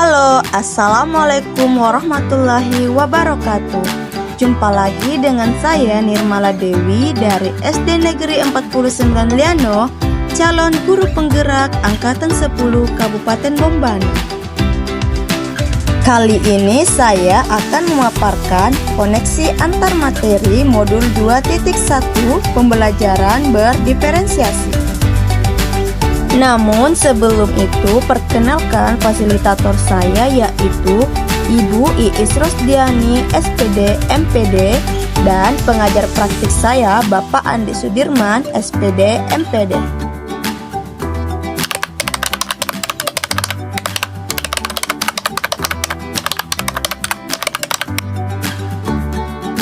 Halo, Assalamualaikum warahmatullahi wabarakatuh. Jumpa lagi dengan saya Nirmala Dewi dari SD Negeri 49 Liano, calon guru penggerak Angkatan 10 Kabupaten Bombani. Kali ini saya akan memaparkan koneksi antar materi modul 2.1 pembelajaran berdiferensiasi. Namun sebelum itu, perkenalkan fasilitator saya yaitu Ibu Iis Rosdiani, SPD, MPD, dan pengajar praktik saya Bapak Andi Sudirman, SPD, MPD.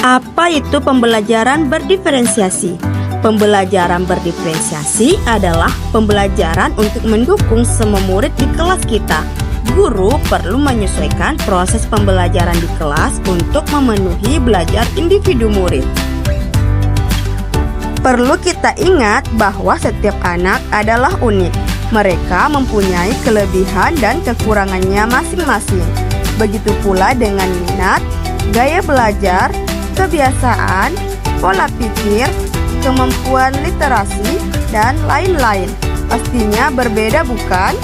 Apa itu pembelajaran berdiferensiasi? Pembelajaran berdiferensiasi adalah pembelajaran untuk mendukung semua murid di kelas kita. Guru perlu menyesuaikan proses pembelajaran di kelas untuk memenuhi belajar individu murid. Perlu kita ingat bahwa setiap anak adalah unik. Mereka mempunyai kelebihan dan kekurangannya masing-masing. Begitu pula dengan minat, gaya belajar, kebiasaan, pola pikir, kemampuan literasi, dan lain-lain. Pastinya berbeda, bukan?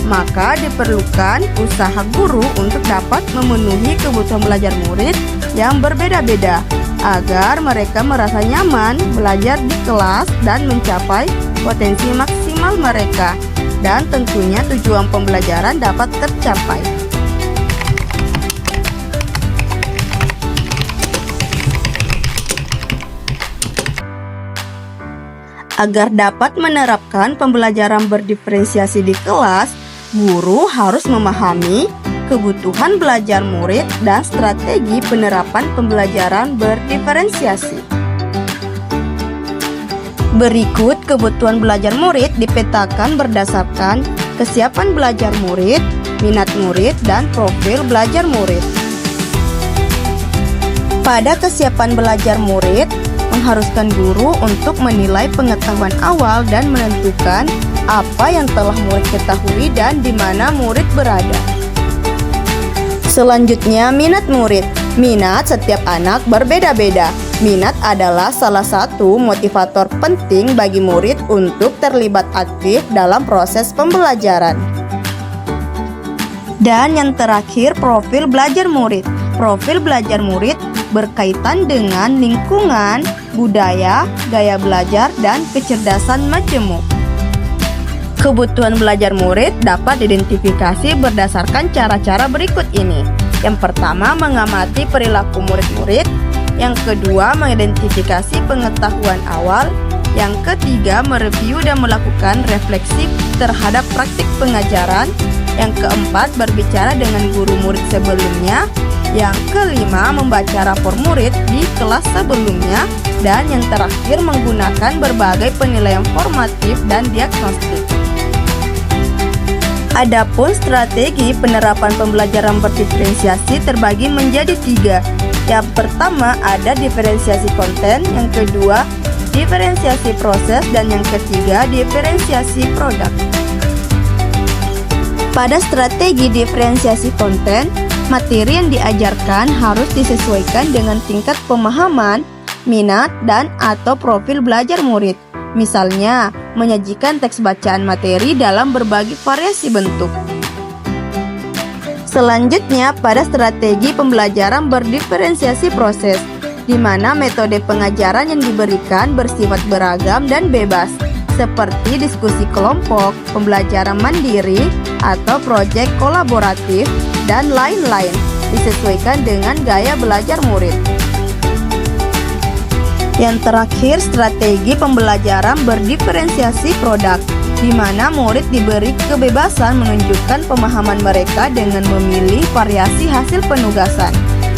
Maka diperlukan usaha guru untuk dapat memenuhi kebutuhan belajar murid yang berbeda-beda agar mereka merasa nyaman belajar di kelas dan mencapai potensi maksimal mereka, dan tentunya tujuan pembelajaran dapat tercapai. Agar dapat menerapkan pembelajaran berdiferensiasi di kelas, guru harus memahami kebutuhan belajar murid dan strategi penerapan pembelajaran berdiferensiasi. Berikut kebutuhan belajar murid dipetakan berdasarkan kesiapan belajar murid, minat murid, dan profil belajar murid. Pada kesiapan belajar murid, mengharuskan guru untuk menilai pengetahuan awal dan menentukan apa yang telah murid ketahui dan di mana murid berada. Selanjutnya, minat murid. Minat setiap anak berbeda-beda. Minat adalah salah satu motivator penting bagi murid untuk terlibat aktif dalam proses pembelajaran. Dan yang terakhir, profil belajar murid. Profil belajar murid berkaitan dengan lingkungan, budaya, gaya belajar, dan kecerdasan majemuk. Kebutuhan belajar murid dapat diidentifikasi berdasarkan cara-cara berikut ini. Yang pertama, mengamati perilaku murid-murid. Yang kedua, mengidentifikasi pengetahuan awal. Yang ketiga, mereview dan melakukan refleksi terhadap praktik pengajaran. Yang keempat, berbicara dengan guru murid sebelumnya. Yang kelima, membaca rapor murid di kelas sebelumnya. Dan yang terakhir, menggunakan berbagai penilaian formatif dan diagnostik. Adapun strategi penerapan pembelajaran berdiferensiasi terbagi menjadi 3. Yang pertama ada diferensiasi konten, yang kedua diferensiasi proses, dan yang ketiga diferensiasi produk. Pada strategi diferensiasi konten, materi yang diajarkan harus disesuaikan dengan tingkat pemahaman, minat, dan atau profil belajar murid. Misalnya, menyajikan teks bacaan materi dalam berbagai variasi bentuk. Selanjutnya, pada strategi pembelajaran berdiferensiasi proses, di mana metode pengajaran yang diberikan bersifat beragam dan bebas, seperti diskusi kelompok, pembelajaran mandiri, atau proyek kolaboratif, dan lain-lain, disesuaikan dengan gaya belajar murid. Yang terakhir, strategi pembelajaran berdiferensiasi produk, di mana murid diberi kebebasan menunjukkan pemahaman mereka dengan memilih variasi hasil penugasan,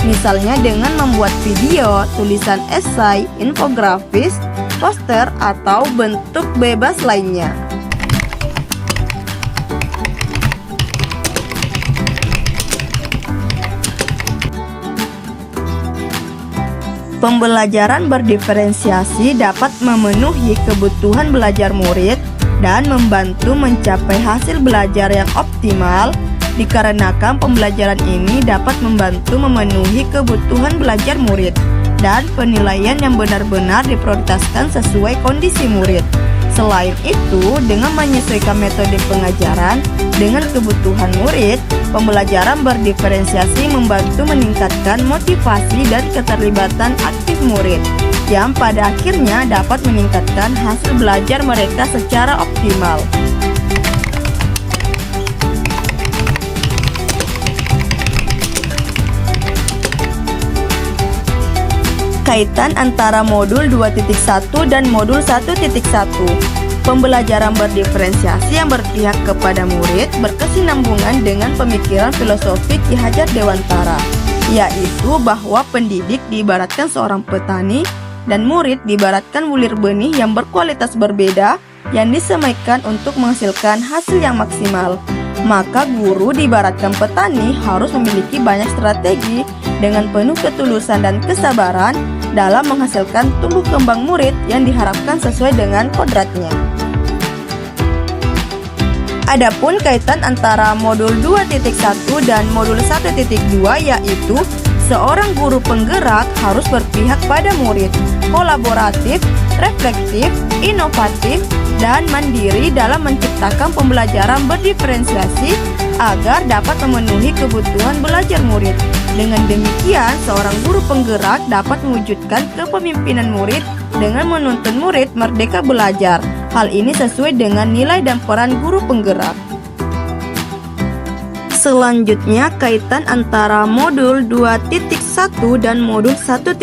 misalnya dengan membuat video, tulisan esai, infografis, poster, atau bentuk bebas lainnya. Pembelajaran berdiferensiasi dapat memenuhi kebutuhan belajar murid dan membantu mencapai hasil belajar yang optimal dikarenakan pembelajaran ini dapat membantu memenuhi kebutuhan belajar murid dan penilaian yang benar-benar diprioritaskan sesuai kondisi murid. Selain itu, dengan menyesuaikan metode pengajaran dengan kebutuhan murid, pembelajaran berdiferensiasi membantu meningkatkan motivasi dan keterlibatan aktif murid, yang pada akhirnya dapat meningkatkan hasil belajar mereka secara optimal. Kaitan antara modul 2.1 dan modul 1.1. Pembelajaran berdiferensiasi yang berpihak kepada murid berkesinambungan dengan pemikiran filosofi Ki Hajar Dewantara, yaitu bahwa pendidik diibaratkan seorang petani dan murid diibaratkan bulir benih yang berkualitas berbeda yang disemaikan untuk menghasilkan hasil yang maksimal. Maka guru diibaratkan petani harus memiliki banyak strategi dengan penuh ketulusan dan kesabaran dalam menghasilkan tumbuh kembang murid yang diharapkan sesuai dengan kodratnya. Adapun kaitan antara modul 2.1 dan modul 1.2 yaitu seorang guru penggerak harus berpihak pada murid, kolaboratif, reflektif, inovatif, dan mandiri dalam menciptakan pembelajaran berdiferensiasi agar dapat memenuhi kebutuhan belajar murid. Dengan demikian, seorang guru penggerak dapat mewujudkan kepemimpinan murid dengan menuntun murid merdeka belajar. Hal ini sesuai dengan nilai dan peran guru penggerak. Selanjutnya, kaitan antara modul 2.1 dan modul 1.3,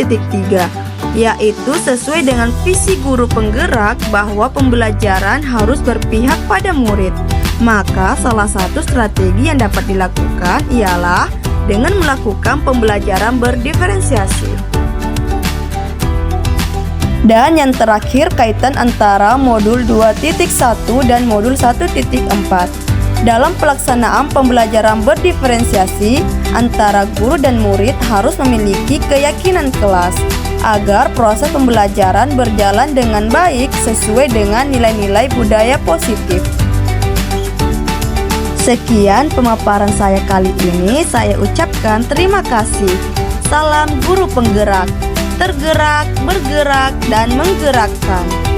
yaitu sesuai dengan visi guru penggerak bahwa pembelajaran harus berpihak pada murid. Maka salah satu strategi yang dapat dilakukan ialah dengan melakukan pembelajaran berdiferensiasi. Dan yang terakhir, kaitan antara modul 2.1 dan modul 1.4. Dalam pelaksanaan pembelajaran berdiferensiasi, antara guru dan murid harus memiliki keyakinan kelas agar proses pembelajaran berjalan dengan baik sesuai dengan nilai-nilai budaya positif. Sekian pemaparan saya kali ini. Saya ucapkan terima kasih. Salam guru penggerak, tergerak, bergerak, dan menggerakkan.